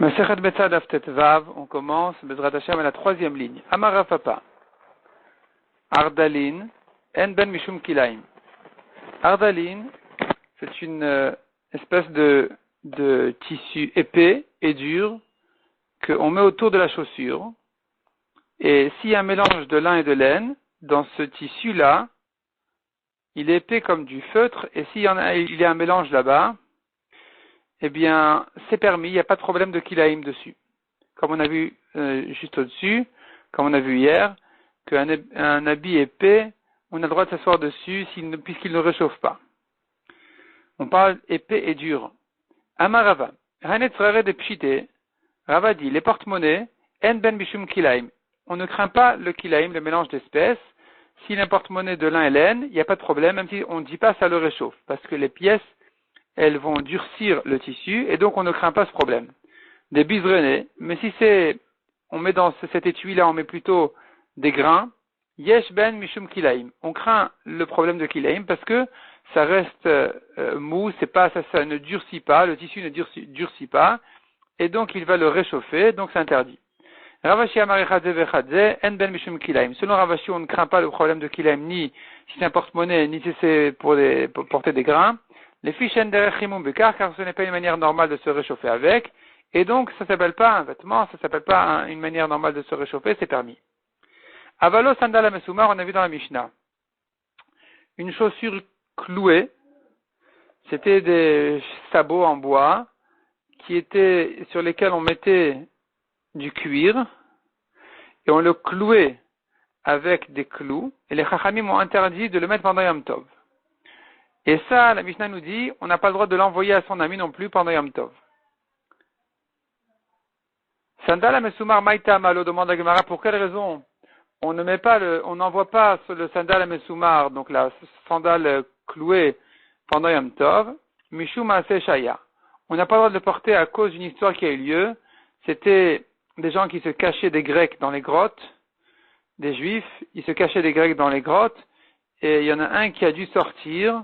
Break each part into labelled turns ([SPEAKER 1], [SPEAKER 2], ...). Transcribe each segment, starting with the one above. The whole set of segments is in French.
[SPEAKER 1] Masechet Betzad Aftet Vav, on commence, Bezrat Hashem, à la troisième ligne. Amara Papa. Ardalin, En Ben Mishum Kilaim. Ardalin, c'est une espèce de tissu épais et dur qu'on met autour de la chaussure. Et s'il y a un mélange de lin et de laine, dans ce tissu-là, il est épais comme du feutre, et s'il y a un mélange là-bas, eh bien, c'est permis, il n'y a pas de problème de kilaïm dessus. Comme on a vu juste au-dessus, comme on a vu hier, qu'un habit épais, on a le droit de s'asseoir dessus puisqu'il ne réchauffe pas. On parle épais et dur. Amarava, Hanetzrare de Pshite, Rava dit, les porte-monnaies, En Ben Bishum Kilaïm. On ne craint pas le kilaïm, le mélange d'espèces. S'il y a un porte-monnaie de lin et laine, il n'y a pas de problème, même si on ne dit pas ça le réchauffe, parce que les pièces, elles vont durcir le tissu, et donc on ne craint pas ce problème. Des bisrenés, mais si on met dans cet étui-là, on met plutôt des grains, yesh ben mishum kilaim. On craint le problème de kilaim parce que ça reste mou, ça ne durcit pas, le tissu ne durcit pas, et donc il va le réchauffer, donc c'est interdit. Ravashi amarechadze vechadze, en ben mishum kilaim. Selon Ravashi, on ne craint pas le problème de kilaim, ni si c'est un porte-monnaie, ni si c'est pour porter des grains. Les fiches derechimum bekar, car ce n'est pas une manière normale de se réchauffer avec, et donc ça s'appelle pas un vêtement, ça s'appelle pas une manière normale de se réchauffer, c'est permis. Avalo sandal amesumar, on a vu dans la Mishnah. Une chaussure clouée, c'était des sabots en bois, sur lesquels on mettait du cuir, et on le clouait avec des clous, et les chachamim ont interdit de le mettre pendant Yom Tov. Et ça, la Mishnah nous dit, on n'a pas le droit de l'envoyer à son ami non plus pendant Yom Tov. Sandal amesumar maïta amalo, demande à Gemara, pour quelle raison on n'envoie pas le sandal amesumar, donc la sandale clouée pendant Yom Tov, mishum shaya. On n'a pas le droit de le porter à cause d'une histoire qui a eu lieu. C'était des gens qui se cachaient des Grecs dans les grottes, des Juifs, ils se cachaient des Grecs dans les grottes, et il y en a un qui a dû sortir,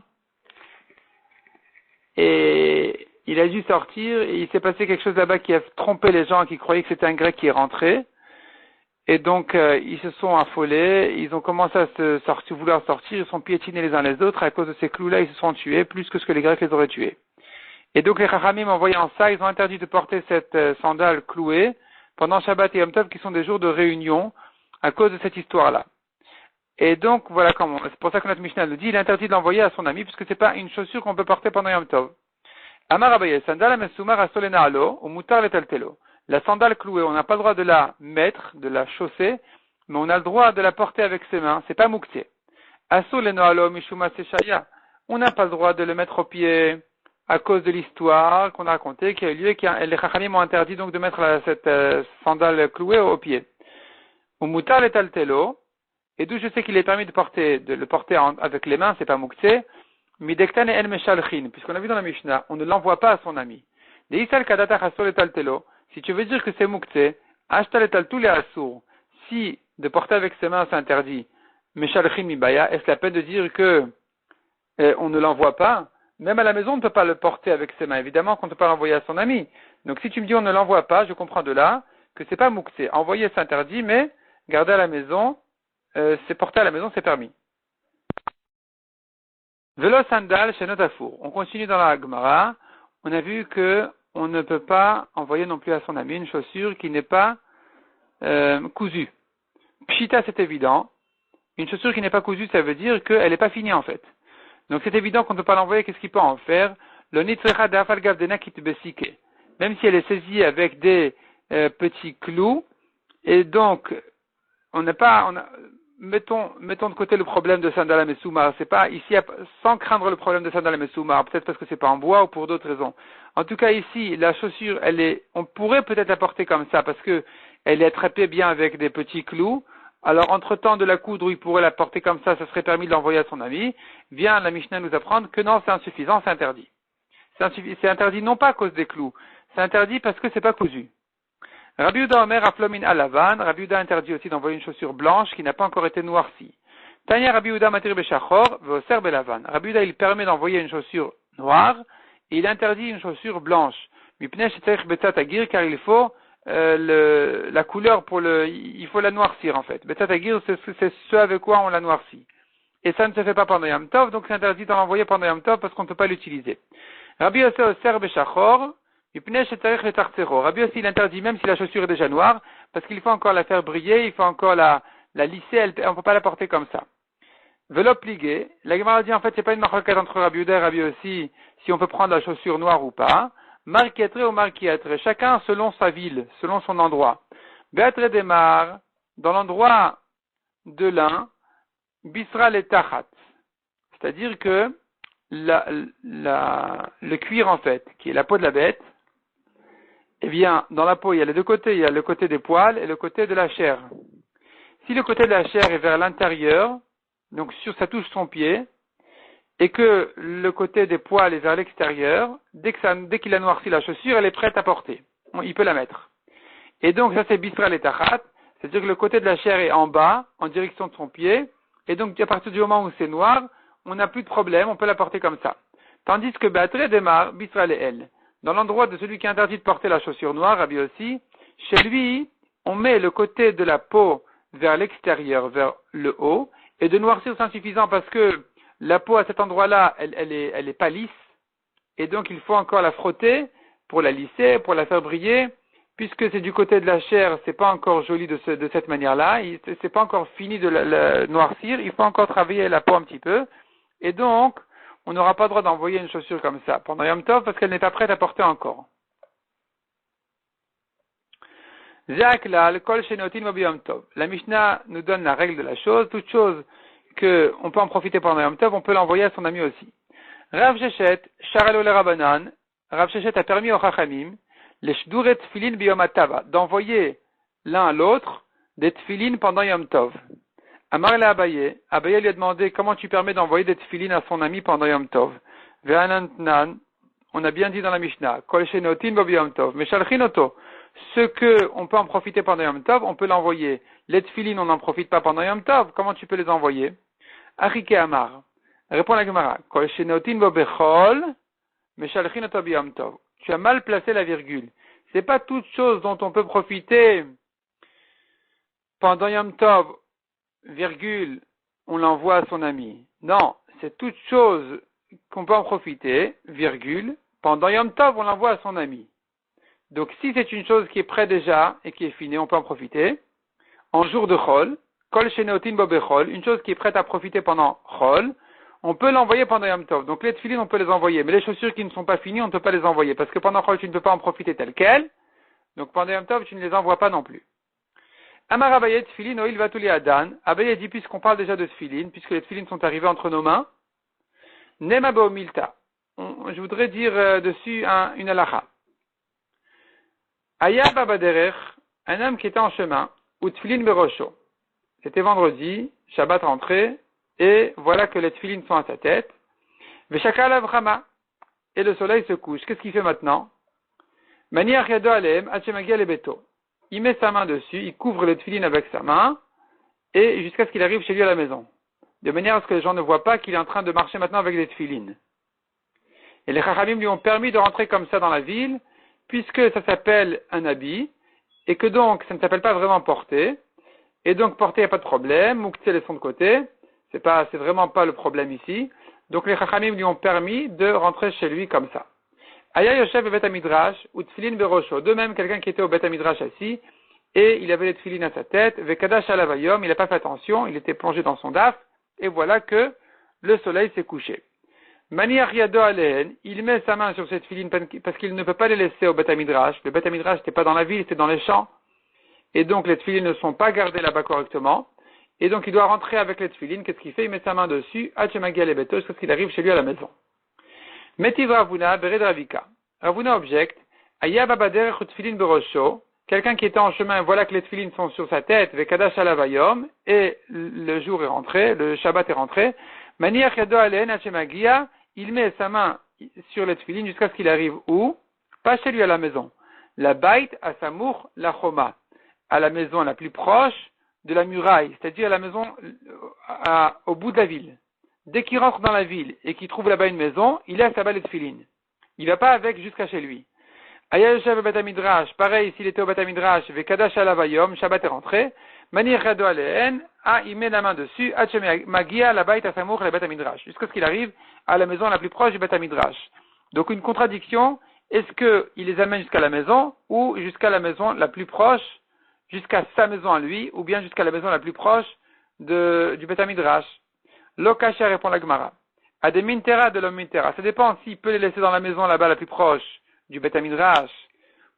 [SPEAKER 1] et il s'est passé quelque chose là-bas qui a trompé les gens qui croyaient que c'était un Grec qui est rentré. Et donc, ils se sont affolés, ils ont commencé à vouloir sortir, ils se sont piétinés les uns les autres. À cause de ces clous-là, ils se sont tués, plus que ce que les Grecs les auraient tués. Et donc, les Chachamim, en voyant ça, ils ont interdit de porter cette sandale clouée pendant Shabbat et Yom Tov, qui sont des jours de réunion, à cause de cette histoire-là. Et donc, voilà comment. C'est pour ça que notre Mishnah le dit, il est interdit de l'envoyer à son ami, puisque c'est pas une chaussure qu'on peut porter pendant Yom Tov. Amar Abaye, sandal amesumar asolena alo, ou mutar letaltelo. La sandale clouée, on n'a pas le droit de la mettre, de la chausser, mais on a le droit de la porter avec ses mains. C'est pas mouktsé. Asolena alo mishuma seshaya. On n'a pas le droit de le mettre au pied à cause de l'histoire qu'on a racontée, qui a eu lieu, les chachamim ont interdit donc de mettre cette sandale clouée au pied. Ou mutar letaltelo. Et d'où je sais qu'il est permis de le porter avec les mains, c'est pas mouktsé. Midektan et el meshalchin, puisqu'on a vu dans la Mishnah, on ne l'envoie pas à son ami. Deisal kadata chasol etaltelo. Si tu veux dire que c'est mouktsé, ashtal etaltul et asur. Si de porter avec ses mains c'est interdit, meshalchin mibaya, est-ce la peine de dire que on ne l'envoie pas? Même à la maison, on ne peut pas le porter avec ses mains. Évidemment qu'on ne peut pas l'envoyer à son ami. Donc si tu me dis on ne l'envoie pas, je comprends de là que c'est pas mouktsé. Envoyer c'est interdit, mais garder à la maison, c'est porter à la maison, c'est permis. Velo sandal chez Notafour. On continue dans la Gemara. On a vu que on ne peut pas envoyer non plus à son ami une chaussure qui n'est pas cousue. Pshita, c'est évident. Une chaussure qui n'est pas cousue, ça veut dire qu'elle n'est pas finie en fait. Donc c'est évident qu'on ne peut pas l'envoyer. Qu'est-ce qu'il peut en faire? Le nitzrecha d'afalgav denakit besike. Même si elle est saisie avec des petits clous, et donc mettons de côté le problème de sandal amesumar. C'est pas ici, sans craindre le problème de sandal amesumar, peut-être parce que c'est pas en bois ou pour d'autres raisons. En tout cas ici, la chaussure, on pourrait peut-être la porter comme ça parce que elle est attrapée bien avec des petits clous. Alors entre-temps de la coudre où il pourrait la porter comme ça serait permis de l'envoyer à son ami. Vient la Mishnah nous apprendre que non, c'est insuffisant, c'est interdit. C'est interdit non pas à cause des clous, c'est interdit parce que c'est pas cousu. Rabbi Yehuda Omer aflomin alavan. Rabbi Yehuda interdit aussi d'envoyer une chaussure blanche qui n'a pas encore été noircie. Tanya Rabbi Yehuda matir beshachor veoser belavan. Rabbi Yehuda il permet d'envoyer une chaussure noire et il interdit une chaussure blanche. Mipnei shetzarich betzat agir, car il faut la couleur il faut la noircir en fait. Betzat agir, c'est ce avec quoi on la noircit. Et ça ne se fait pas pendant Yom Tov, donc c'est interdit d'en envoyer pendant Yom Tov parce qu'on ne peut pas l'utiliser. Rabbi Yossi oser beshachor, mipnei shetzarich letartzero. Rabbi Yossi, il interdit même si la chaussure est déjà noire, parce qu'il faut encore la faire briller, il faut encore la lisser, on ne peut pas la porter comme ça. Velo pligué, la Gemara dit en fait c'est pas une marquette entre Rabbi Yehuda et Rabbi Yossi si on peut prendre la chaussure noire ou pas. Marquetre ou marquetre, chacun selon sa ville, selon son endroit. Beatre demar, dans l'endroit de l'un, bisra le tachat. C'est-à-dire que le cuir en fait, qui est la peau de la bête, eh bien, dans la peau il y a les deux côtés, il y a le côté des poils et le côté de la chair. Si le côté de la chair est vers l'intérieur, donc ça touche son pied, et que le côté des poils est vers l'extérieur, dès qu'il a noirci la chaussure, elle est prête à porter. Il peut la mettre. Et donc ça c'est bisra le tachat, c'est-à-dire que le côté de la chair est en bas, en direction de son pied, et donc à partir du moment où c'est noir, on n'a plus de problème, on peut la porter comme ça. Tandis que Beatre démarre, bisra le el. Dans l'endroit de celui qui est interdit de porter la chaussure noire, Rabbi aussi, chez lui, on met le côté de la peau vers l'extérieur, vers le haut, et de noircir c'est insuffisant parce que la peau à cet endroit-là, elle est pas lisse, et donc il faut encore la frotter pour la lisser, pour la faire briller, puisque c'est du côté de la chair, c'est pas encore joli de cette manière-là, c'est pas encore fini de la noircir, il faut encore travailler la peau un petit peu, et donc on n'aura pas le droit d'envoyer une chaussure comme ça pendant Yom Tov parce qu'elle n'est pas prête à porter encore. La Mishnah nous donne la règle de la chose. Toute chose qu'on peut en profiter pendant Yom Tov, on peut l'envoyer à son ami aussi. Rav Sheshet, Sharalo le Rabanan, Rav Sheshet a permis aux Chachamim, les Shduret Tfilin biyom hatava, d'envoyer l'un à l'autre des Tfilin pendant Yom Tov. Amar le Abaye, Abaye lui a demandé comment tu permets d'envoyer des Tfilin à son ami pendant Yom Tov. Ve'anantnan, on a bien dit dans la Mishnah, Kol shenotin bo biyom Tov, Meshalchinoto. Ce que on peut en profiter pendant Yom Tov, on peut l'envoyer. Les tefilines, on n'en profite pas pendant Yom Tov. Comment tu peux les envoyer? Achike Amar. Répond la Gemara. Kol shenotin bo bechol, meshalchin oto b'Yom Tov. Tu as mal placé la virgule. C'est pas toute chose dont on peut profiter pendant Yom Tov, virgule, on l'envoie à son ami. Non, c'est toute chose qu'on peut en profiter, virgule, pendant Yom Tov, on l'envoie à son ami. Donc, si c'est une chose qui est prête déjà et qui est finie, on peut en profiter. En jour de Chol, Kol Sheneotin Bo Bechol, une chose qui est prête à profiter pendant Chol, on peut l'envoyer pendant Yom Tov. Donc, les tefilines, on peut les envoyer. Mais les chaussures qui ne sont pas finies, on ne peut pas les envoyer. Parce que pendant Chol, tu ne peux pas en profiter tel quel. Donc, pendant Yom Tov, tu ne les envoies pas non plus. Amar Abaye Tefilin Oil Vatuli Adan. Abaye dit, puisqu'on parle déjà de tefilines, puisque les tefilines sont arrivés entre nos mains, Nema Bo Milta. Je voudrais dire dessus une halakha. Aya Babaderer, un homme qui était en chemin, ou Tfilin Berosho. C'était vendredi, Shabbat rentré, et voilà que les Tfilin sont à sa tête. Veshakal Avrama, et le soleil se couche. Qu'est-ce qu'il fait maintenant? Maniach Yado Alem, Hachemagia Lebeto. Il met sa main dessus, il couvre les Tfilin avec sa main, et jusqu'à ce qu'il arrive chez lui à la maison. De manière à ce que les gens ne voient pas qu'il est en train de marcher maintenant avec des Tfilin. Et les Chachamim lui ont permis de rentrer comme ça dans la ville, puisque ça s'appelle un habit, et que donc ça ne s'appelle pas vraiment porter, et donc porter, il n'y a pas de problème, mouktsé laissons de côté, c'est vraiment pas le problème ici, donc les chachamim lui ont permis de rentrer chez lui comme ça. Aya Yoshev et Bet Midrash, ou Tfilin Berosho, de même quelqu'un qui était au Bet Midrash assis, et il avait les Tfilin à sa tête, Vekadash Alavayom, il n'a pas fait attention, il était plongé dans son daf, et voilà que le soleil s'est couché. Maniach Yado Alehen, il met sa main sur cette filine parce qu'il ne peut pas les laisser au Beth Midrash. Le Beth Midrash n'était pas dans la ville, c'était dans les champs. Et donc les tefilines ne sont pas gardées là-bas correctement. Et donc il doit rentrer avec les tefilines. Qu'est-ce qu'il fait? Il met sa main dessus, Hachemagia le Beto, jusqu'à ce qu'il arrive chez lui à la maison. Metiv Ravuna, Bered Ravika. Ravuna objecte, Aya Babader Tfilin Berosho, quelqu'un qui était en chemin, voilà que les tefilines sont sur sa tête, Vekadash Alavayom, et le jour est rentré, le Shabbat est rentré. Maniach Yado Alehen, Hachemagia, il met sa main sur les tefilines jusqu'à ce qu'il arrive où? Pas chez lui à la maison. La bait à Samour, la Choma. À la maison la plus proche de la muraille, c'est-à-dire à la maison au bout de la ville. Dès qu'il rentre dans la ville et qu'il trouve là-bas une maison, il laisse là-bas les tefilines. Il ne va pas avec jusqu'à chez lui. Aya Yoshev Bet Midrash, pareil, s'il était au Bet Midrash, Vekadash Alavayom, Shabbat est rentré, Manir Chado Aleen, il met la main dessus, Hachem Magia, la Baït Asamour, le Bet Midrash, jusqu'à ce qu'il arrive à la maison la plus proche du Bet Midrash. Donc une contradiction, est-ce qu'il les amène jusqu'à la maison, ou jusqu'à la maison la plus proche, jusqu'à sa maison à lui, ou bien jusqu'à la maison la plus proche du Bet Midrash? Lokasha répond la Gemara. À des mintera de l'homme mintera. Ça dépend s'il peut les laisser dans la maison là-bas la plus proche du Bet Midrash,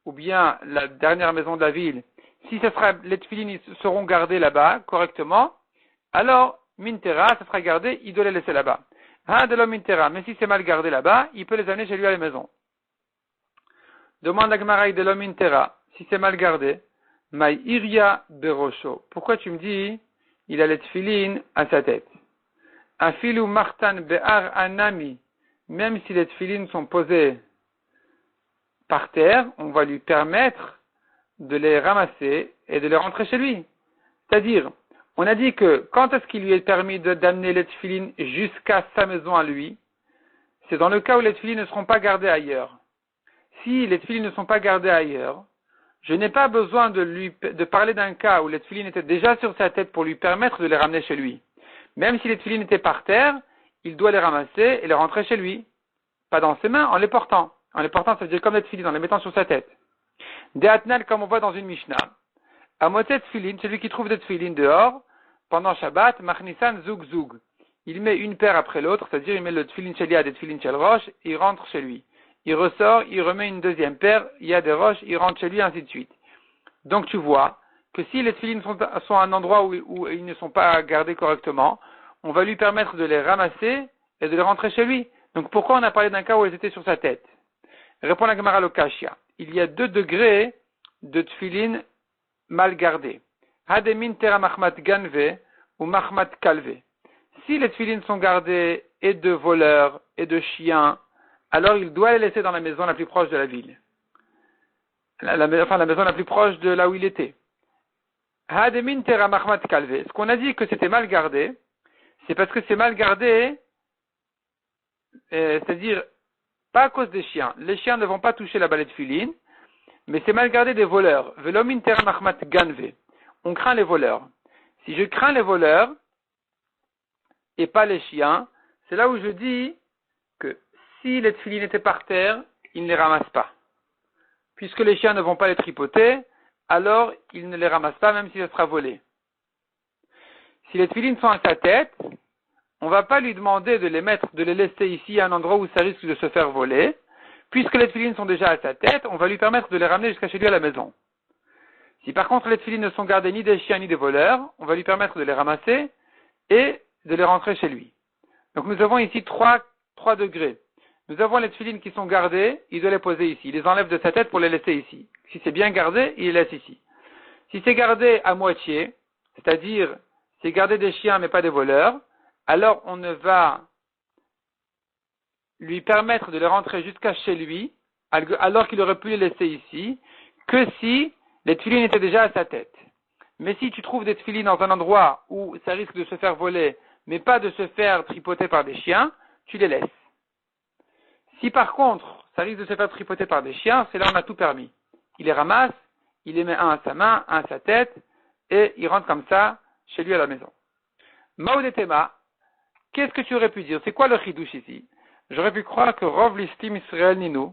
[SPEAKER 1] ou bien la dernière maison de la ville. Si ça sera, les tefilines seront gardés là-bas correctement, alors mintera, ça sera gardé, il doit les laisser là-bas. De l'homme mintera. Mais si c'est mal gardé là-bas, il peut les amener chez lui à la maison. Demande à Gemara de l'homme mintera. Si c'est mal gardé, Maï iria berosho. Pourquoi tu me dis, il a les tefilines à sa tête? Afilu martan be'ar anami, même si les tefilines sont posées par terre, on va lui permettre de les ramasser et de les rentrer chez lui. C'est-à-dire, on a dit que quand est-ce qu'il lui est permis d'amener les tefilines jusqu'à sa maison à lui? C'est dans le cas où les tefilines ne seront pas gardées ailleurs. Si les tefilines ne sont pas gardées ailleurs, je n'ai pas besoin de parler d'un cas où les tefilines étaient déjà sur sa tête pour lui permettre de les ramener chez lui. Même si les tefilines étaient par terre, il doit les ramasser et les rentrer chez lui. Pas dans ses mains, en les portant. En les portant, ça veut dire comme les tefilines, en les mettant sur sa tête. Dehatnal, comme on voit dans une Mishnah. Amotet tefilin, celui qui trouve des tefilines dehors, pendant Shabbat, machnisan zoug zoug. Il met une paire après l'autre, c'est-à-dire il met le tefilin shel yad et tefilin shel rosh, et il rentre chez lui. Il ressort, il remet une deuxième paire, il y a des roches, il rentre chez lui, ainsi de suite. Donc tu vois que si les tefilines sont à un endroit où ils ne sont pas gardés correctement, on va lui permettre de les ramasser et de les rentrer chez lui. Donc pourquoi on a parlé d'un cas où elles étaient sur sa tête? Répond la Gemara Lokashia. Il y a 2 degrés de tefilines mal gardés. Hademin tera mahmat ganve ou mahmat kalve. Si les tefilines sont gardées et de voleurs et de chiens, alors il doit les laisser dans la maison la plus proche de la ville. La maison la plus proche de là où il était. Hademin tera mahmat kalve. Ce qu'on a dit que c'était mal gardé, c'est parce que c'est mal gardé, c'est-à-dire pas à cause des chiens. Les chiens ne vont pas toucher la balai de tefilines, mais c'est mal gardé des voleurs. Velomin tera mahmat ganve. On craint les voleurs. Si je crains les voleurs et pas les chiens, c'est là où je dis que si les tefilines étaient par terre, ils ne les ramassent pas. Puisque les chiens ne vont pas les tripoter, alors ils ne les ramassent pas même si ça sera volé. Si les tefilines sont à sa tête, on ne va pas lui demander de les laisser ici à un endroit où ça risque de se faire voler. Puisque les tefilines sont déjà à sa tête, on va lui permettre de les ramener jusqu'à chez lui à la maison. Si par contre les tefilines ne sont gardées ni des chiens ni des voleurs, on va lui permettre de les ramasser et de les rentrer chez lui. Donc nous avons ici trois degrés. Nous avons les tefilines qui sont gardées, il doit les poser ici. Il les enlève de sa tête pour les laisser ici. Si c'est bien gardé, il les laisse ici. Si c'est gardé à moitié, c'est-à-dire c'est gardé des chiens mais pas des voleurs, alors on ne va lui permettre de les rentrer jusqu'à chez lui, alors qu'il aurait pu les laisser ici, que si les tefilines étaient déjà à sa tête. Mais si tu trouves des tefilines dans un endroit où ça risque de se faire voler, mais pas de se faire tripoter par des chiens, tu les laisses. Si par contre, ça risque de se faire tripoter par des chiens, c'est là où on a tout permis. Il les ramasse, il les met un à sa main, un à sa tête, et il rentre comme ça chez lui à la maison. Maoudetema, qu'est-ce que tu aurais pu dire? C'est quoi le chidouche ici? J'aurais pu croire que Rov Listim Israël Ninu,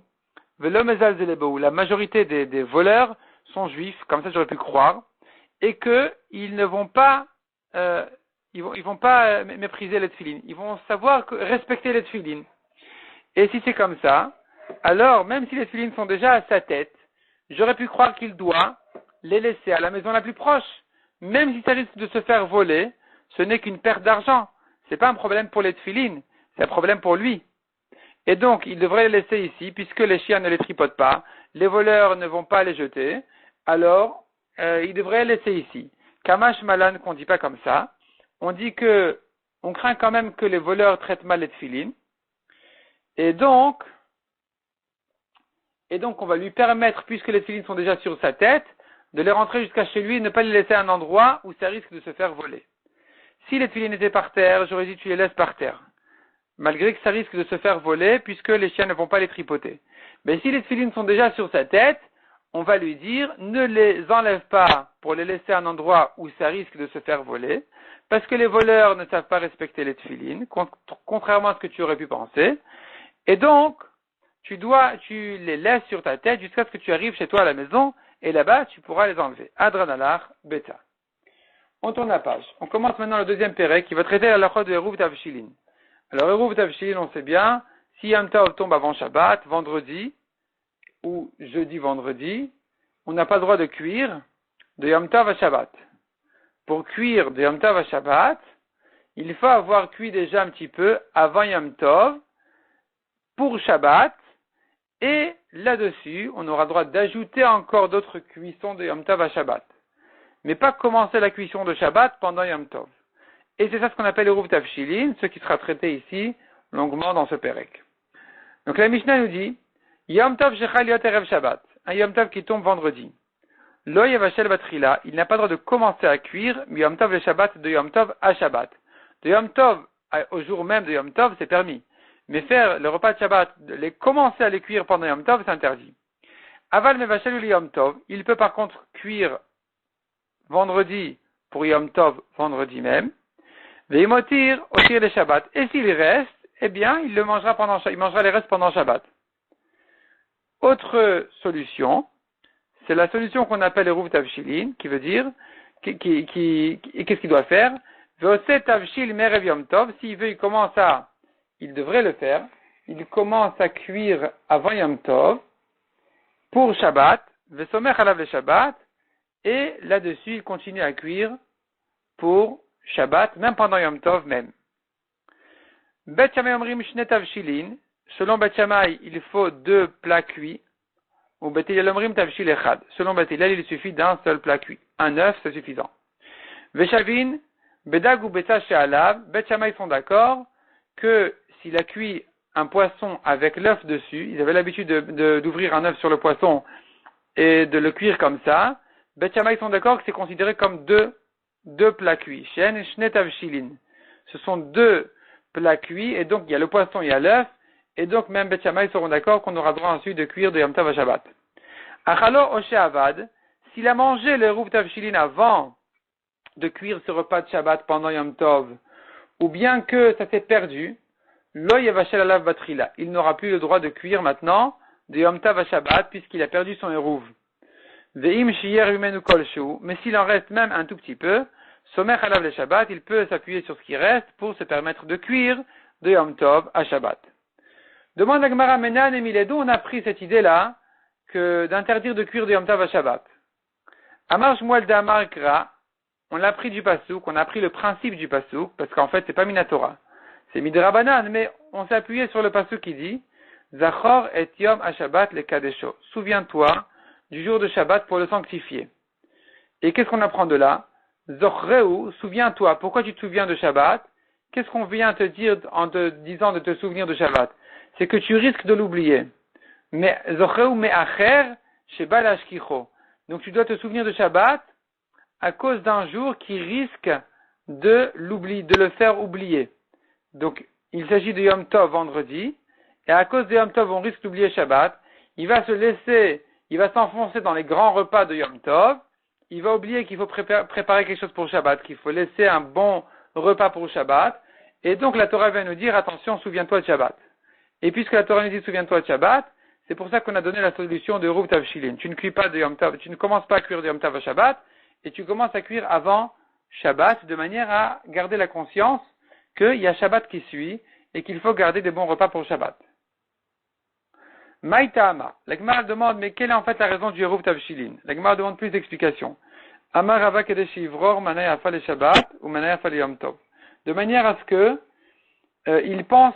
[SPEAKER 1] Velomezal Zelebou, la majorité des voleurs sont juifs, comme ça j'aurais pu croire, et qu'ils ne vont pas, ils vont pas mépriser les tefilines. Ils vont savoir respecter les tefilines. Et si c'est comme ça, alors même si les tefilines sont déjà à sa tête, j'aurais pu croire qu'il doit les laisser à la maison la plus proche. Même si ça risque de se faire voler, ce n'est qu'une perte d'argent. C'est pas un problème pour les tefilines, c'est un problème pour lui. Et donc, il devrait les laisser ici, puisque les chiens ne les tripotent pas, les voleurs ne vont pas les jeter, alors il devrait les laisser ici. Kamash Malan, qu'on dit pas comme ça, on dit que on craint quand même que les voleurs traitent mal les tefilines, et donc on va lui permettre, puisque les tefilines sont déjà sur sa tête, de les rentrer jusqu'à chez lui et ne pas les laisser à un endroit où ça risque de se faire voler. Si les tefilines étaient par terre, j'aurais dit tu les laisses par terre. Malgré que ça risque de se faire voler, puisque les chiens ne vont pas les tripoter. Mais si les tefilines sont déjà sur sa tête, on va lui dire, ne les enlève pas pour les laisser à un endroit où ça risque de se faire voler, parce que les voleurs ne savent pas respecter les tefilines, contrairement à ce que tu aurais pu penser. Et donc, tu les laisses sur ta tête jusqu'à ce que tu arrives chez toi à la maison, et là-bas, tu pourras les enlever. Adranalar, bêta. On tourne la page. On commence maintenant le deuxième pérec qui va traiter la halakha de Eruv Tavshilin. Alors, Eruv Tavshilin, on sait bien, si Yom Tov tombe avant Shabbat, vendredi, ou jeudi-vendredi, on n'a pas le droit de cuire de Yom Tov à Shabbat. Pour cuire de Yom Tov à Shabbat, il faut avoir cuit déjà un petit peu avant Yom Tov pour Shabbat, et là-dessus, on aura le droit d'ajouter encore d'autres cuissons de Yom Tov à Shabbat. Mais pas commencer la cuisson de Shabbat pendant Yom Tov. Et c'est ça ce qu'on appelle Eruv Tavshilin, ce qui sera traité ici longuement dans ce pérec. Donc la Mishnah nous dit, Yom Tov shechal yot erev Shabbat, un Yom Tov qui tombe vendredi. Lo yavashel batrila, il n'a pas le droit de commencer à cuire, mais Yom Tov le Shabbat de Yom Tov à Shabbat. De Yom Tov au jour même de Yom Tov, c'est permis. Mais faire le repas de Shabbat, commencer à les cuire pendant Yom Tov, c'est interdit. Aval mevashel ou Yom Tov, il peut par contre cuire vendredi pour Yom Tov, vendredi même. Veimotir, otir le Shabbat. Et s'il reste, eh bien, il mangera les restes pendant Shabbat. Autre solution, c'est la solution qu'on appelle Eruv Tavshilin, qui veut dire, qu'est-ce qu'il doit faire? Veose Tavshil merev Yom Tov, s'il veut, il devrait le faire, il commence à cuire avant Yom Tov, pour Shabbat, Vesomer alav le Shabbat, et là-dessus, il continue à cuire pour Shabbat, même pendant Yom Tov même. Bet Shammai omrim shne tavshilin, selon Bet Shammai, il faut 2 plats cuits, ou Bet Hillel omrim tavshil echad. Selon Bet Hillel, il suffit d'un seul plat cuit. Un œuf, c'est suffisant. Veshavin, bedag ou betza she'alav, Bet Shammai sont d'accord que s'il a cuit un poisson avec l'œuf dessus, ils avaient l'habitude d'ouvrir un œuf sur le poisson et de le cuire comme ça, Bet Shammai sont d'accord que c'est considéré comme deux plats cuits. Shen et shne tavshilin. Ce sont 2 plats cuits, et donc il y a le poisson, il y a l'œuf, et donc même Bet Shammai seront d'accord qu'on aura droit ensuite de cuire de Yom Tov à Shabbat. Achalo oshe avad, s'il a mangé le Eruv Tavshilin avant de cuire ce repas de Shabbat pendant Yom Tov, ou bien que ça s'est perdu, lo yavashel alav batrila, il n'aura plus le droit de cuire maintenant de Yom Tov à Shabbat puisqu'il a perdu son Eruv. Ve'im shiyer yumenu kolshu, mais s'il en reste même un tout petit peu, somer alav le Shabbat, il peut s'appuyer sur ce qui reste pour se permettre de cuire de Yom Tov à Shabbat. Demande à Gemara Menan et Miledou, on a pris cette idée-là d'interdire de cuire de Yom Tov à Shabbat. Amar Shmuel d'Amar Gra, on l'a pris du Passouk, on a pris le principe du Passouk, parce qu'en fait c'est pas Minatora, c'est Midrabanan, mais on s'est appuyé sur le Passouk qui dit Zachor et Yom à Shabbat le Kadesho. Souviens-toi du jour de Shabbat pour le sanctifier. Et qu'est-ce qu'on apprend de là? Zochreu, souviens-toi. Pourquoi tu te souviens de Shabbat? Qu'est-ce qu'on vient te dire en te disant de te souvenir de Shabbat? C'est que tu risques de l'oublier. Mais Zochreu me'acher shebal ashkicho. Donc tu dois te souvenir de Shabbat à cause d'un jour qui risque de le faire oublier. Donc il s'agit de Yom Tov vendredi, et à cause de Yom Tov on risque d'oublier Shabbat. Il va s'enfoncer dans les grands repas de Yom Tov. Il va oublier qu'il faut préparer quelque chose pour Shabbat, qu'il faut laisser un bon repas pour Shabbat. Et donc la Torah vient nous dire, attention, souviens-toi de Shabbat. Et puisque la Torah nous dit, souviens-toi de Shabbat, c'est pour ça qu'on a donné la solution de Eruv Tavshilin. Tu ne cuis pas de Yom Tov, tu ne commences pas à cuire de Yom Tov à Shabbat, et tu commences à cuire avant Shabbat, de manière à garder la conscience qu'il y a Shabbat qui suit, et qu'il faut garder des bons repas pour Shabbat. Maïtama. La Gemara demande, mais quelle est en fait la raison du Eruv Tavshilin? La Gemara demande plus d'explications. Amar Rava Kadesh Ivror Manay Afal Shabbat ou Manay Afal Yom Tov. De manière à ce que il pense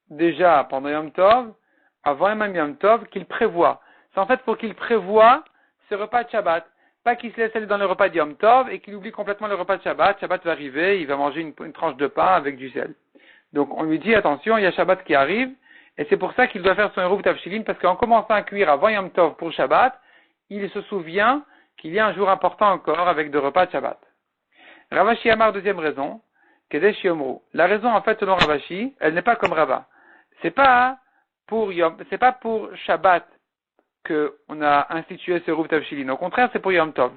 [SPEAKER 1] déjà pendant Yom Tov, avant même Yom Tov, qu'il prévoit. C'est en fait pour qu'il prévoit ce repas de Shabbat. Pas qu'il se laisse aller dans le repas de Yom Tov et qu'il oublie complètement le repas de Shabbat. Shabbat va arriver, il va manger une tranche de pain avec du sel. Donc on lui dit, attention, il y a Shabbat qui arrive. Et c'est pour ça qu'il doit faire son Eruv Tavshilin, parce qu'en commençant à cuire avant Yom Tov pour Shabbat, il se souvient qu'il y a un jour important encore avec de repas de Shabbat. Ravashi Amar, deuxième raison, Kedesh Yomru. La raison, en fait, selon Ravashi, elle n'est pas comme Rava. C'est pas c'est pas pour Shabbat qu'on a institué ce Ruv Tavshilin. Au contraire, c'est pour Yom Tov.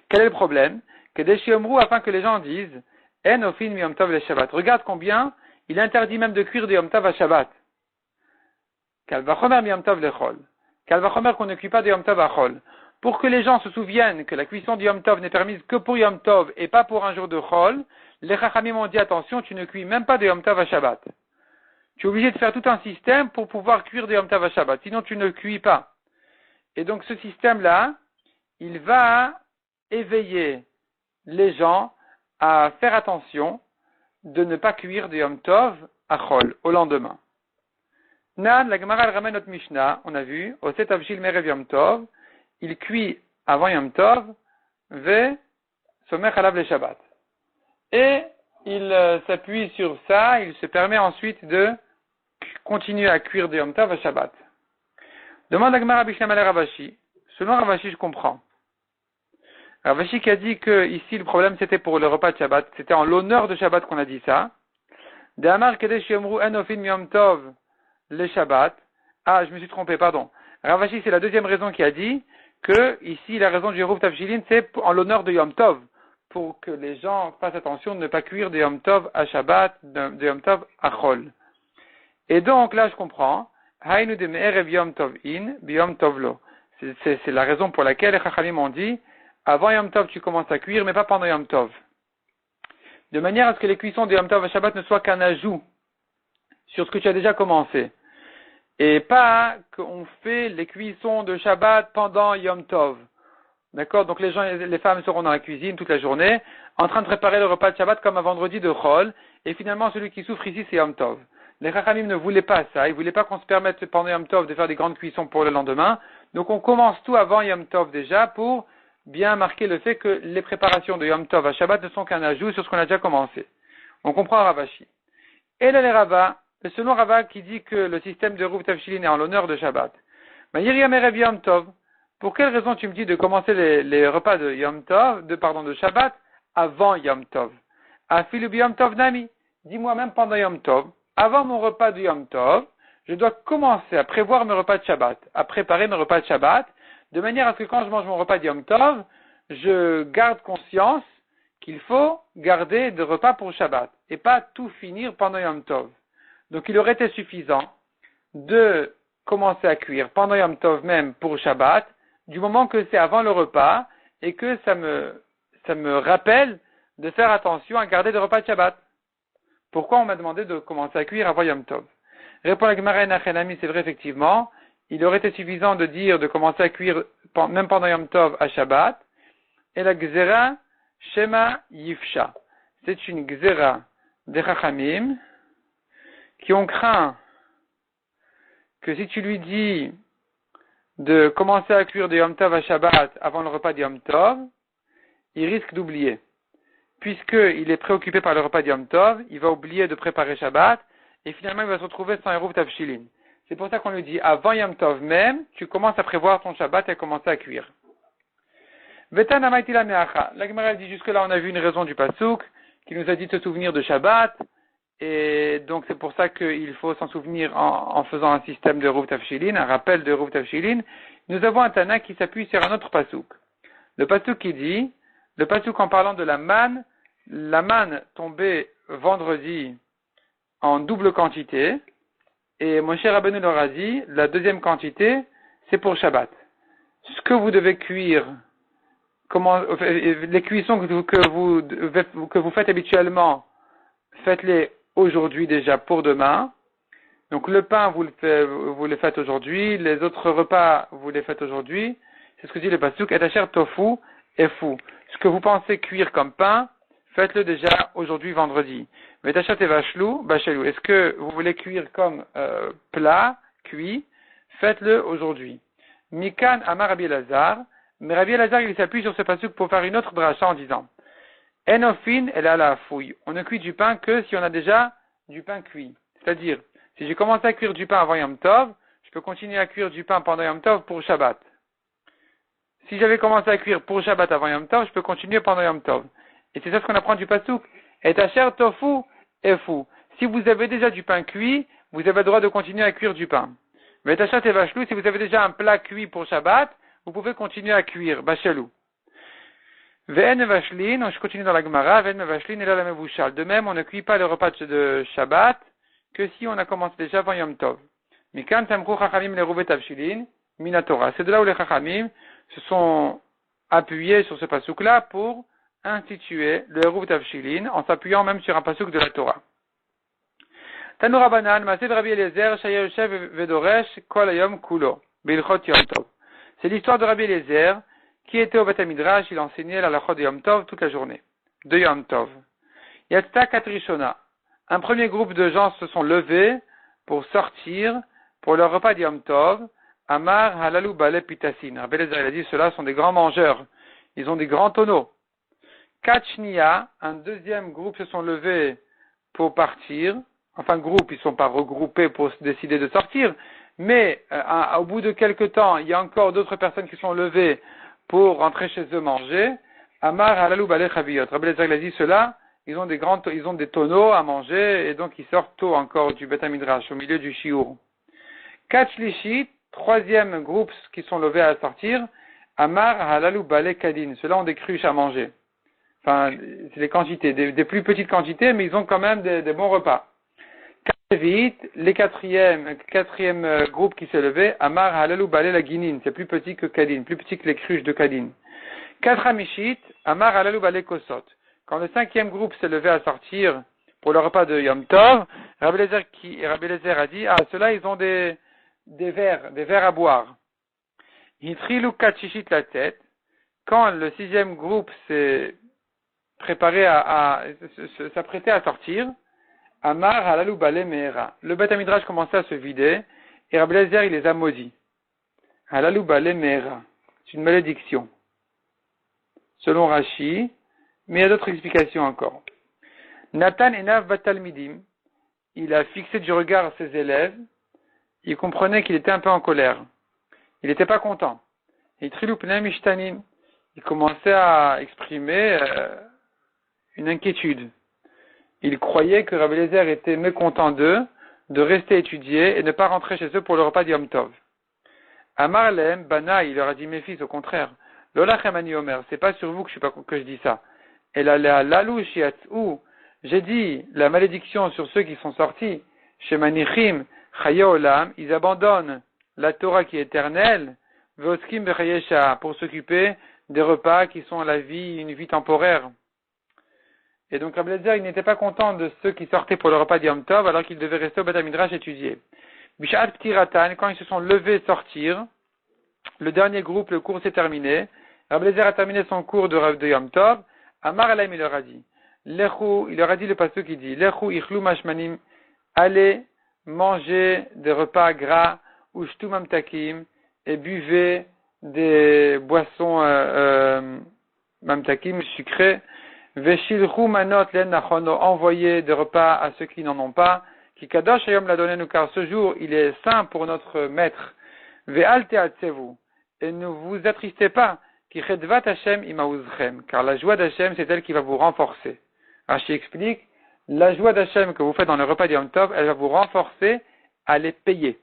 [SPEAKER 1] Quel est le problème? Que des Shiomru, afin que les gens disent, En ofin mi Yom Tov le Shabbat. Regarde combien il interdit même de cuire des Yom Tov à Shabbat. Kalvachomer mi Yom Tov le Chol. Kalvachomer qu'on ne cuit pas de Yom Tov à Chol. Pour que les gens se souviennent que la cuisson de Yom Tov n'est permise que pour Yom Tov et pas pour un jour de Chol, les Chachamim ont dit attention, tu ne cuis même pas de Yom Tov à Shabbat. Tu es obligé de faire tout un système pour pouvoir cuire des Yom Tov à Shabbat, sinon tu ne cuis pas. Et donc ce système-là, il va éveiller les gens à faire attention de ne pas cuire des Yom Tov à Chol, au lendemain. Nan, la Gemara ramène notre Mishnah, on a vu, au Set Avshil Merev Yom Tov, il cuit avant Yom Tov, ve Somech Alav le Shabbat. Et il s'appuie sur ça, il se permet ensuite de continuer à cuire des Yom Tov à Shabbat. Demande à Gemara Bishlam al Ravashi. Selon Ravashi, je comprends. Ravashi qui a dit que ici le problème c'était pour le repas de Shabbat, c'était en l'honneur de Shabbat qu'on a dit ça. De Amar Kedesh Yomru En Ofin Yom Tov le Shabbat. Ah, je me suis trompé, pardon. Ravashi, c'est la deuxième raison qui a dit que ici la raison du Ruv Tavshilin, c'est en l'honneur de Yom Tov, pour que les gens fassent attention de ne pas cuire de Yom Tov à Shabbat, de Yom Tov à Chol. Et donc là, je comprends. Hainu de Me'erev Yom Tov in, Biyom Tov lo. C'est la raison pour laquelle les Chachamim ont dit avant Yom Tov, tu commences à cuire, mais pas pendant Yom Tov. De manière à ce que les cuissons de Yom Tov à Shabbat ne soient qu'un ajout sur ce que tu as déjà commencé. Et pas qu'on fait les cuissons de Shabbat pendant Yom Tov. D'accord? Donc les femmes seront dans la cuisine toute la journée, en train de préparer le repas de Shabbat comme un vendredi de Chol, et finalement celui qui souffre ici c'est Yom Tov. Les Chachamim ne voulaient pas ça, ils voulaient pas qu'on se permette pendant Yom Tov de faire des grandes cuissons pour le lendemain, donc on commence tout avant Yom Tov déjà pour bien marquer le fait que les préparations de Yom Tov à Shabbat ne sont qu'un ajout sur ce qu'on a déjà commencé. On comprend Ravashi. Et là les Rava, selon Rava qui dit que le système de Ruv Tavshilin est en l'honneur de Shabbat. Yom Erev Yom Tov. Pour quelle raison tu me dis de commencer les repas de Yom Tov, de Shabbat, avant Yom Tov? Afilu Yom Tov Nami. Dis-moi même pendant Yom Tov, avant mon repas de Yom Tov, je dois commencer à prévoir mes repas de Shabbat, à préparer mes repas de Shabbat, de manière à ce que quand je mange mon repas de Yom Tov, je garde conscience qu'il faut garder de repas pour Shabbat, et pas tout finir pendant Yom Tov. Donc il aurait été suffisant de commencer à cuire pendant Yom Tov même pour Shabbat, du moment que c'est avant le repas et que ça me rappelle de faire attention à garder des repas de Shabbat. Pourquoi on m'a demandé de commencer à cuire avant Yom Tov? Répond la Gemara Nachenami, c'est vrai effectivement, il aurait été suffisant de dire de commencer à cuire même pendant Yom Tov à Shabbat, et la Gzera Shema Yifsha. C'est une Gzera des Chachamim qui ont craint que si tu lui dis de commencer à cuire de Yom Tov à Shabbat avant le repas de Yom Tov, il risque d'oublier. Puisqu'il est préoccupé par le repas de Yom Tov, il va oublier de préparer Shabbat, et finalement il va se retrouver sans Eruv Tavshilin. C'est pour ça qu'on lui dit, avant Yom Tov même, tu commences à prévoir ton Shabbat et à commencer à cuire. Vetan amaitila meacha. La Gemara dit jusque-là, on a vu une raison du Pasuk, qui nous a dit de se souvenir de Shabbat, et donc c'est pour ça qu'il faut s'en souvenir en faisant un système de Eruv Tavshilin, un rappel de Eruv Tavshilin. Nous avons un Tana qui s'appuie sur un autre Pasuk. Le Pasuk qui dit, le Pasuk en parlant de la manne tombée vendredi en double quantité, et Moshe Rabbeinu leur a dit, la deuxième quantité, c'est pour Shabbat. Ce que vous devez cuire, les cuissons que vous faites habituellement, faites-les aujourd'hui déjà pour demain. Donc le pain, vous le faites aujourd'hui, les autres repas, vous les faites aujourd'hui. C'est ce que dit le Pasuk, et Asher tofu et fou. Ce que vous pensez cuire comme pain, faites-le déjà aujourd'hui, vendredi. Mais Tachat et Vachelou, Bachelou. Est-ce que vous voulez cuire comme plat, cuit? Faites-le aujourd'hui. Mikan Amar Rabbi Elazar. Mais Rabbi Elazar, il s'appuie sur ce pasuk pour faire une autre dracha en disant Enofin, elle a la fouille. On ne cuit du pain que si on a déjà du pain cuit. C'est-à-dire, si j'ai commencé à cuire du pain avant Yom Tov, je peux continuer à cuire du pain pendant Yom Tov pour Shabbat. Si j'avais commencé à cuire pour Shabbat avant Yom Tov, je peux continuer pendant Yom Tov. Et c'est ça ce qu'on apprend du pasuk. Et Asher tofu et fou. Si vous avez déjà du pain cuit, vous avez le droit de continuer à cuire du pain. Mais tachat et vachelou, si vous avez déjà un plat cuit pour Shabbat, vous pouvez continuer à cuire, bachelou. Ve'en vachlin, je continue dans la Gemara, ve'en vachlin et là la mevouchal. De même, on ne cuit pas le repas de Shabbat que si on a commencé déjà avant Yom Tov. Mikan tamkou chachamim le rouvet avshilin, minatora. C'est de là où les chachamim se sont appuyés sur ce pasouk-là pour instituer le rouvet avshilin en s'appuyant même sur un pasouk de la Torah. Tanoura banan, Masé Rabbi Eliezer, Shaya Yoshev Vedoresh, Kol Hayom Kulo, Bilchot Yom Tov. C'est l'histoire de Rabbi Eliezer, qui était au Beth Midrash, il enseignait la halachot de Yom Tov toute la journée. De Yom Tov. Yatzta Katrishona. Un premier groupe de gens se sont levés pour sortir pour leur repas de Yom Tov. Amar Halalu Bale Pitasin. Rabbi Eliezer a dit, ceux-là sont des grands mangeurs. Ils ont des grands tonneaux. Kachnia, un deuxième groupe se sont levés pour partir. Enfin, groupe, ils ne sont pas regroupés pour se décider de sortir. Mais au bout de quelques temps, il y a encore d'autres personnes qui sont levées pour rentrer chez eux manger. Amar halalou balei chaviyot. Rabbi Eliezer a dit cela, ils ont des tonneaux à manger et donc ils sortent tôt encore du Beth Midrash, au milieu du shiur. Kachlishit, troisième groupe qui sont levés à sortir. Amar halalou balei kadin. Ceux-là ont des cruches à manger. Enfin, c'est des quantités, des plus petites quantités, mais ils ont quand même des bons repas. Vite, les quatrième groupe qui s'est levé, Amar halalou balei la guinine, c'est plus petit que Kadin, plus petit que les cruches de Kadin. Katramishit, Amar halalou balei kosot. Quand le cinquième groupe s'est levé à sortir pour le repas de Yom Tov, Rabbi Eliezer a dit, ceux-là, ils ont des verres à boire. Hitrilou katshishit la tête. Quand le sixième groupe s'est préparé s'apprêtait à sortir, Amar halalou balei meera. Le Beth Midrash commençait à se vider et Rabbi Eliezer il les a maudits. Halalou balei meera. C'est une malédiction. Selon Rashi, mais il y a d'autres explications encore. Nathan enav batalmidim. Il a fixé du regard ses élèves. Il comprenait qu'il était un peu en colère. Il n'était pas content. Il trilou pneim ishtanim. Il commençait à exprimer une inquiétude. Il croyait que Rabbi Eliezer était mécontent d'eux, de rester étudier et ne pas rentrer chez eux pour le repas de Yom Tov. Amar lehem bana, il leur a dit, mes fils, au contraire, lolachem ani omer, c'est pas sur vous que je dis ça. Et la lalou shiatzou, j'ai dit la malédiction sur ceux qui sont sortis, chez manichim chaye olam, ils abandonnent la Torah qui est éternelle, veoskim bechayesha, pour s'occuper des repas qui sont la vie, une vie temporaire. Et donc Rabbi Eliezer, il n'était pas content de ceux qui sortaient pour le repas de Yom Tov alors qu'ils devaient rester au Beth Midrash étudier. Bishat Ptiratan, quand ils se sont levés sortir, le dernier groupe, le cours s'est terminé. Rabbi Eliezer a terminé son cours de Yom Tov. Amar Alaim, il leur a dit, Lechu, il leur a dit le pasuk qui dit, Lechu ichlou mashmanim, allez manger des repas gras, ushtu mamtakim, et buvez des boissons mamtakim sucrées. Veshilchu manot len nachono, envoyez des repas à ceux qui n'en ont pas. Ki kadosh hayom ladonenu, car ce jour il est saint pour notre maître. Ve'al te'atzevu, et ne vous attristez pas. Ki chedvat Hashem imauzchem, car la joie d'Hashem c'est elle qui va vous renforcer. Rashi explique, la joie d'Hashem que vous faites dans le repas de Yom Tov, elle va vous renforcer à les payer.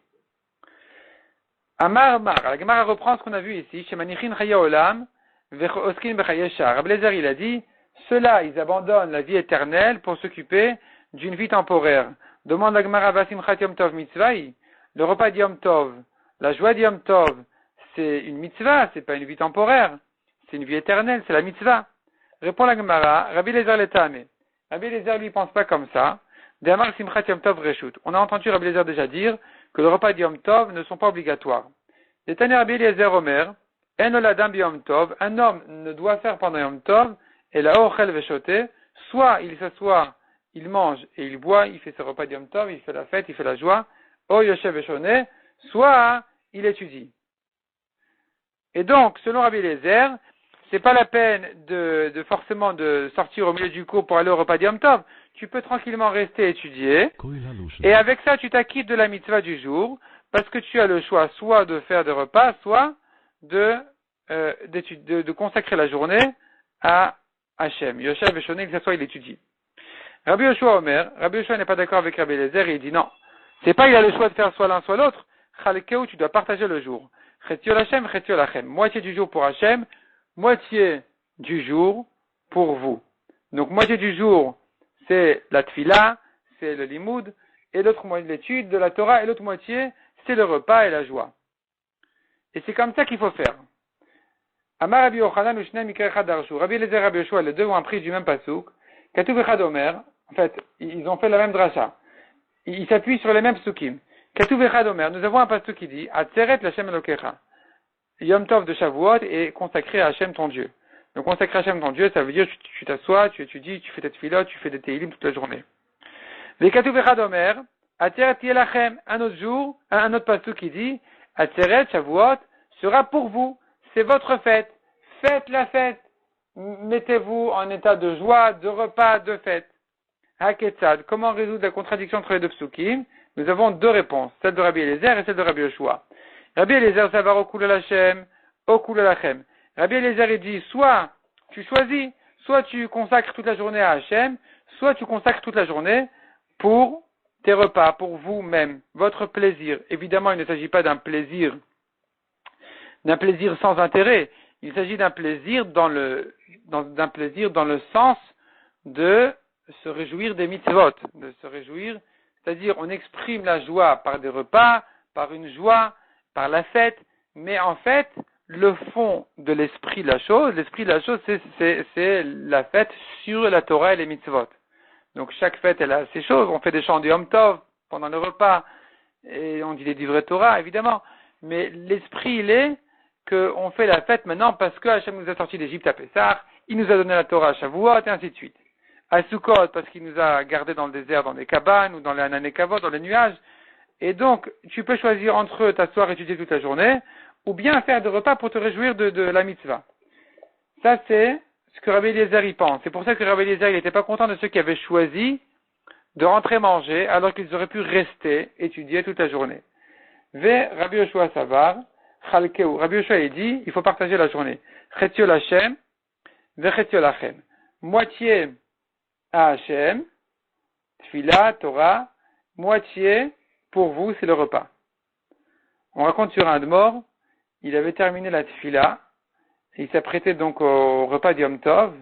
[SPEAKER 1] Amar Mar, la Gemara reprend ce qu'on a vu ici, chez Manichin Chaya Olam, Ve'oskin Bechayesha. Rabbi Eliezer il a dit, ceux-là, ils abandonnent la vie éternelle pour s'occuper d'une vie temporaire. Demande la Gemara Vasimchat Yom Tov Mitzvah. Le repas de Yom Tov, la joie de Yom Tov, c'est une mitzvah, c'est pas une vie temporaire. C'est une vie éternelle, c'est la mitzvah. Répond la Gemara, Rabbi Eliezer l'etame. Rabbi Eliezer lui pense pas comme ça. D'Amar Simchat Yom Tov Reshut. On a entendu Rabbi Eliezer déjà dire que le repas de Yom Tov ne sont pas obligatoires. L'Etane Rabbi Eliezer Omer, En oladam b'Yom Tov, un homme ne doit faire pendant Yom Tov, et la ochel veshote, soit il s'assoit, il mange et il boit, il fait ses repas de Yom Tov, il fait la fête, il fait la joie, o yoshev veshone, soit il étudie. Et donc, selon Rabbi Eliezer, c'est pas la peine de forcément de sortir au milieu du cours pour aller au repas de Yom Tov. Tu peux tranquillement rester étudier, et avec ça, tu t'acquittes de la mitzvah du jour, parce que tu as le choix soit de faire des repas, soit de consacrer la journée à Hachem. Yoshev Veshone, il s'assoit, il étudie. Rabbi Yoshua Omer, Rabbi Yoshua n'est pas d'accord avec Rabbi Eliezer et il dit non. C'est pas il a le choix de faire soit l'un soit l'autre. Chalkeu, tu dois partager le jour. Chetio Lachem, Chetio Lachem. Moitié du jour pour Hachem, moitié du jour pour vous. Donc moitié du jour, c'est la tfila, c'est le limoud, et l'autre moitié l'étude de la Torah, et l'autre moitié, c'est le repas et la joie. Et c'est comme ça qu'il faut faire. Amar Rabbi Yochanan u'shneim mikra echad darshu. Rabbi Eliezer et Rabbi Yoshua, les deux ont appris du même pasuk. Katuv echad omer. En fait, ils ont fait la même dracha. Ils s'appuient sur les mêmes psukim. Katuv echad omer. Nous avons un pasuk qui dit Atzeret l'Hashem Elokecha. Yom Tov de Shavuot est consacré à Hachem ton Dieu. Donc consacré à Hachem ton Dieu, ça veut dire tu t'assois, tu étudies, tu fais tes tfilotes, tu fais des téhilim toute la journée. Les Katuv echad omer. Atzeret Yelachem. Un autre jour, un autre pasuk qui dit Atzeret Shavuot sera pour vous. C'est votre fête. Faites la fête. Mettez-vous en état de joie, de repas, de fête. Haketzad. Comment résoudre la contradiction entre les deux psukim? Nous avons deux réponses. Celle de Rabbi Eliezer et celle de Rabbi Yoshua. Rabbi Eliezer, ça va au Kula Lachem, au Kula Lachem. Rabbi Eliezer, il dit, soit tu choisis, soit tu consacres toute la journée à Hachem, soit tu consacres toute la journée pour tes repas, pour vous-même, votre plaisir. Évidemment, il ne s'agit pas d'un plaisir sans intérêt. Il s'agit d'un plaisir dans le sens de se réjouir des mitzvot, de se réjouir, c'est-à-dire on exprime la joie par des repas, par une joie, par la fête, mais en fait, le fond de l'esprit de la chose, c'est la fête sur la Torah et les mitzvot. Donc chaque fête, elle a ses choses. On fait des chants du Yom Tov pendant le repas, et on dit des divrei Torah, évidemment. Mais l'esprit, il est qu'on fait la fête maintenant parce que Hachem nous a sortis d'Égypte à Pessah, il nous a donné la Torah à Shavuot, et ainsi de suite. À Sukkot, parce qu'il nous a gardés dans le désert, dans des cabanes, ou dans les Ananekavot, dans les nuages. Et donc, tu peux choisir entre t'asseoir et étudier toute la journée, ou bien faire des repas pour te réjouir de la mitzvah. Ça, c'est ce que Rabbi Eliezer y pense. C'est pour ça que Rabbi Eliezer, il n'était pas content de ceux qui avaient choisi de rentrer manger, alors qu'ils auraient pu rester, étudier toute la journée. Ve Rabbi Yoshua Savar, Chalkeu. Rabbi Yoshua, il dit, il faut partager la journée. Chetio Lachem, Ve Chetio Lachem. Moitié à Hachem, Tfila, Torah, moitié pour vous, c'est le repas. On raconte sur un Admor, il avait terminé la Tfila, et il s'apprêtait donc au repas d'Yom Tov,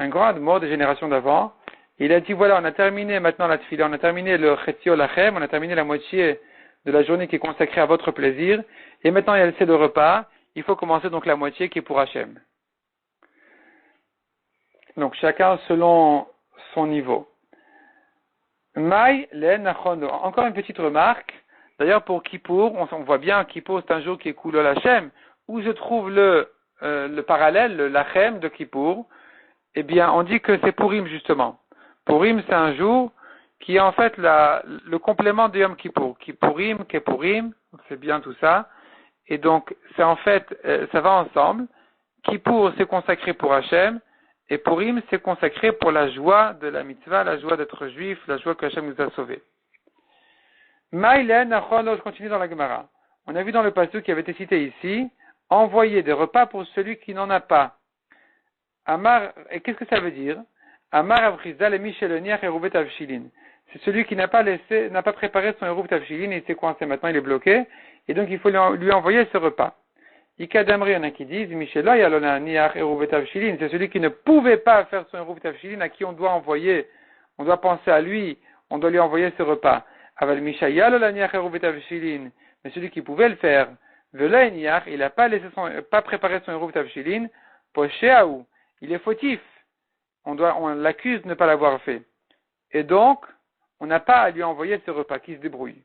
[SPEAKER 1] un grand Admor des générations d'avant. Il a dit, voilà, on a terminé maintenant la Tfila, on a terminé le Chetio Lachem, on a terminé la moitié de la journée qui est consacrée à votre plaisir, et maintenant c'est le repas, il faut commencer donc la moitié qui est pour Hachem. Donc chacun selon son niveau. Maï, len, nachono. Encore une petite remarque. D'ailleurs pour Kippour, on voit bien Kippour c'est un jour qui est cool Hachem. Où je trouve le parallèle, le Lachem de Kippour, eh bien on dit que c'est Purim justement. Purim c'est un jour qui est en fait le complément de Yom Kippour. Kippourim, Kepourim, c'est bien tout ça. Et donc c'est en fait, ça va ensemble. Kippour c'est consacré pour Hachem. Et Purim, c'est consacré pour la joie de la mitzvah, la joie d'être juif, la joie que Hachem nous a sauvés. Maïlen, je continue dans la Gemara. On a vu dans le passage qui avait été cité ici, envoyer des repas pour celui qui n'en a pas. Amar, et qu'est-ce que ça veut dire? Amar avriza le micheloniach eruvet avshilin. C'est celui qui n'a pas préparé son eruvet avshilin et il s'est coincé maintenant, il est bloqué, et donc il faut lui envoyer ce repas. Ikadamri, il y en a qui disent, Micheloi yalona niach eruvet avshilin. C'est celui qui ne pouvait pas faire son eruvet avshilin, à qui on doit envoyer, on doit penser à lui, on doit lui envoyer ce repas. Aval Misha yalona niach eruvet avshilin. Mais celui qui pouvait le faire, Vela niach, il n'a pas préparé son eruvet avshilin, poshéaou. Il est fautif. On l'accuse de ne pas l'avoir fait. Et donc, on n'a pas à lui envoyer ce repas, qui se débrouille.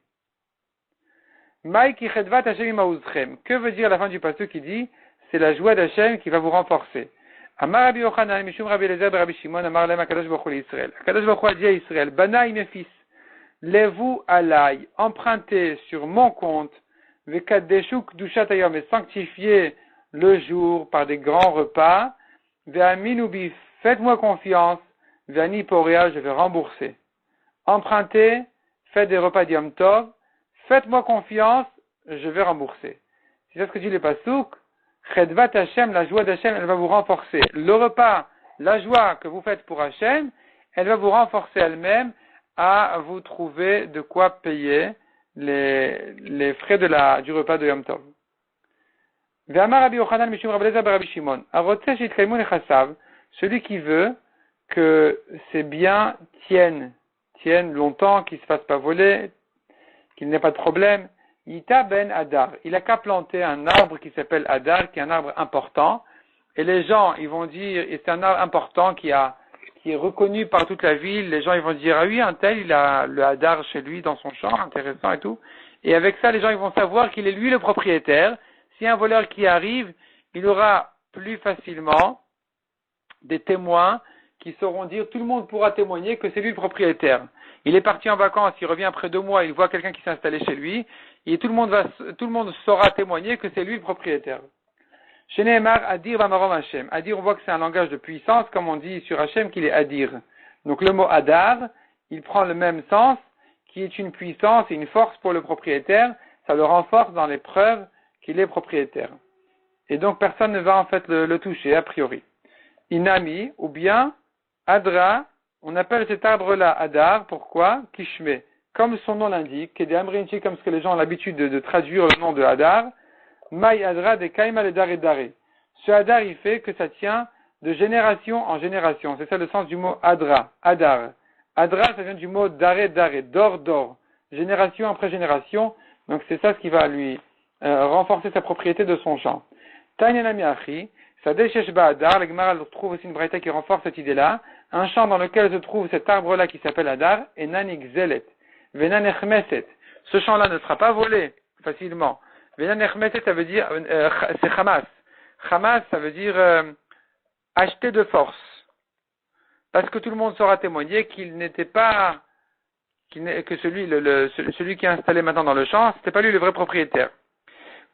[SPEAKER 1] Que veut dire la fin du passage qui dit c'est la joie d'Hachem qui va vous renforcer. Amar Rabbi Yochanan, Mishum Rabbi Eliezer, Rabbi Shimon, Amar Lem Akadosh Baruch Hu Israël. Akadosh Baruch Hu a dit à Israël, Banaï mes fils, lèvez-vous alai, empruntez sur mon compte, Vekadeshu Kdushat Hayom, et sanctifiez le jour par des grands repas, Ve'aminubi, faites-moi confiance, Ve'ani Poria, je vais rembourser. Empruntez, faites des repas d'Yom Tov, faites-moi confiance, je vais rembourser. C'est ça ce que dit le Pasuk. Chedvat Hashem, la joie d'Hachem, elle va vous renforcer. Le repas, la joie que vous faites pour Hachem, elle va vous renforcer elle-même à vous trouver de quoi payer les frais du repas de Yom Tov. Celui qui veut que ces biens tiennent longtemps, qu'ils ne se fassent pas voler, qu'il n'ait pas de problème. Yita ben Adar. Il a qu'à planter un arbre qui s'appelle Adar, qui est un arbre important. Et les gens, ils vont dire, et c'est un arbre important qui est reconnu par toute la ville. Les gens, ils vont dire, ah oui, un tel, il a le Hadar chez lui dans son champ, intéressant et tout. Et avec ça, les gens, ils vont savoir qu'il est lui le propriétaire. Si un voleur qui arrive, il aura plus facilement des témoins qui sauront dire, tout le monde pourra témoigner que c'est lui le propriétaire. Il est parti en vacances, il revient après 2 mois, il voit quelqu'un qui s'est installé chez lui, et tout le monde saura témoigner que c'est lui le propriétaire. Chez Nehemar, Adir Bamarom Hashem. Adir, on voit que c'est un langage de puissance, comme on dit sur Hashem qu'il est Adir. Donc le mot Adar, il prend le même sens, qui est une puissance et une force pour le propriétaire. Ça le renforce dans les preuves qu'il est propriétaire. Et donc personne ne va en fait le toucher, a priori. Inami, ou bien Adra, on appelle cet arbre-là Adar, pourquoi? Kishme. Comme son nom l'indique, et des Amrinchi, comme ce que les gens ont l'habitude de traduire le nom de Adar, Maï Adra de Kaima le Dare Dare. Ce Adar, il fait que ça tient de génération en génération. C'est ça le sens du mot Adra, Adar. Adra, ça vient du mot Dare Dare, d'or. Génération après génération. Donc c'est ça ce qui va lui renforcer sa propriété de son champ. Tainyanami Achi, Sadeshesh Ba Adar, le Gemara trouve aussi une braïta qui renforce cette idée-là. Un champ dans lequel se trouve cet arbre-là qui s'appelle Adar, et Nanik Zelet, Venan Echmeset. Ce champ-là ne sera pas volé facilement. Venan Echmeset, ça veut dire, c'est Hamas. Hamas, ça veut dire acheter de force. Parce que tout le monde saura témoigner qu'il n'était pas, que celui qui est installé maintenant dans le champ, c'était pas lui le vrai propriétaire.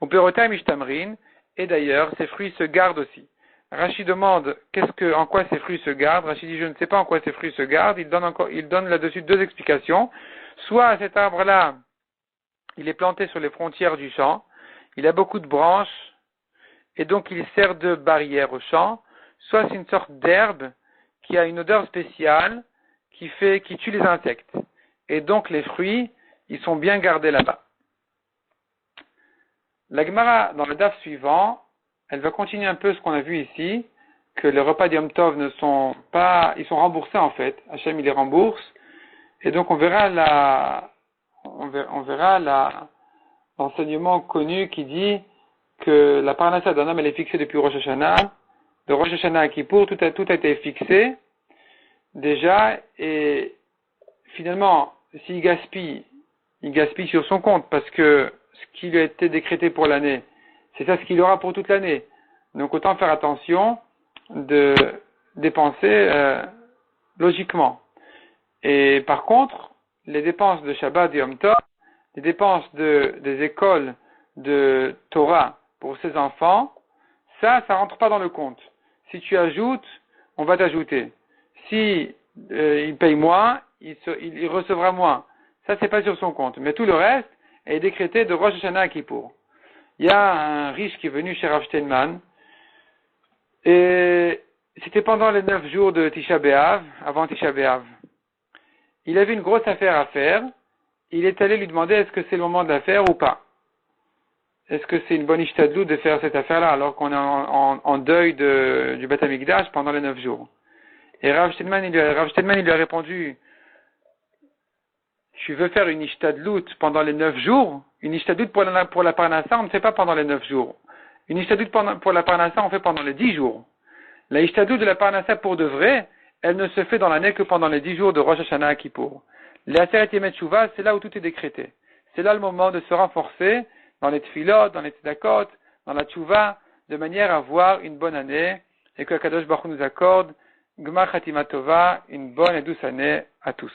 [SPEAKER 1] On peut retirer Mishtamrin, et d'ailleurs, ces fruits se gardent aussi. Rachid demande en quoi ces fruits se gardent. Rachid dit, je ne sais pas en quoi ces fruits se gardent. Il donne là-dessus 2 explications. Soit cet arbre-là, il est planté sur les frontières du champ, il a beaucoup de branches, et donc il sert de barrière au champ. Soit c'est une sorte d'herbe qui a une odeur spéciale, qui tue les insectes. Et donc les fruits, ils sont bien gardés là-bas. La Gemara, dans le daf suivant, elle va continuer un peu ce qu'on a vu ici, que les repas d'Yom Tov ne sont pas, ils sont remboursés en fait. Hachem, il les rembourse. Et donc on verra l'enseignement connu qui dit que la parnassa d'un homme, elle est fixée depuis Rosh Hashanah. De Rosh Hashanah à Kippour, tout a été fixé déjà. Et finalement, s'il gaspille, il gaspille sur son compte parce que ce qui lui a été décrété pour l'année, c'est ça ce qu'il aura pour toute l'année. Donc autant faire attention de dépenser logiquement. Et par contre, les dépenses de Shabbat et Yom Tov, les dépenses des écoles de Torah pour ses enfants, ça rentre pas dans le compte. Si tu ajoutes, on va t'ajouter. Si il paye moins, il recevra moins. Ça, c'est pas sur son compte. Mais tout le reste est décrété de Rosh Hashanah à Kippour. Il y a un riche qui est venu chez Rav Steinman, et c'était pendant les 9 jours de Tisha B'Av, avant Tisha B'Av. Il avait une grosse affaire à faire. Il est allé lui demander est-ce que c'est le moment de la faire ou pas. Est-ce que c'est une bonne ishtadlout de faire cette affaire-là alors qu'on est en deuil du Beth Amikdash pendant les 9 jours. Et Rav Steinman, il lui a répondu, tu veux faire une ishtadlout pendant les 9 jours? Une ishtadlout pour la parnassa, on ne fait pas pendant les 9 jours. Une ishtadlout pour la parnassa, on fait pendant les 10 jours. La ishtadlout de la parnassa pour de vrai, elle ne se fait dans l'année que pendant les 10 jours de Rosh Hashanah à Kippour. Les Aseret Yemei Teshuvah, c'est là où tout est décrété. C'est là le moment de se renforcer dans les tefilot, dans les tzedakot, dans la teshuvah, de manière à avoir une bonne année et que Kadosh Baruch Hu nous accorde Gmar Chatima Tova, une bonne et douce année à tous.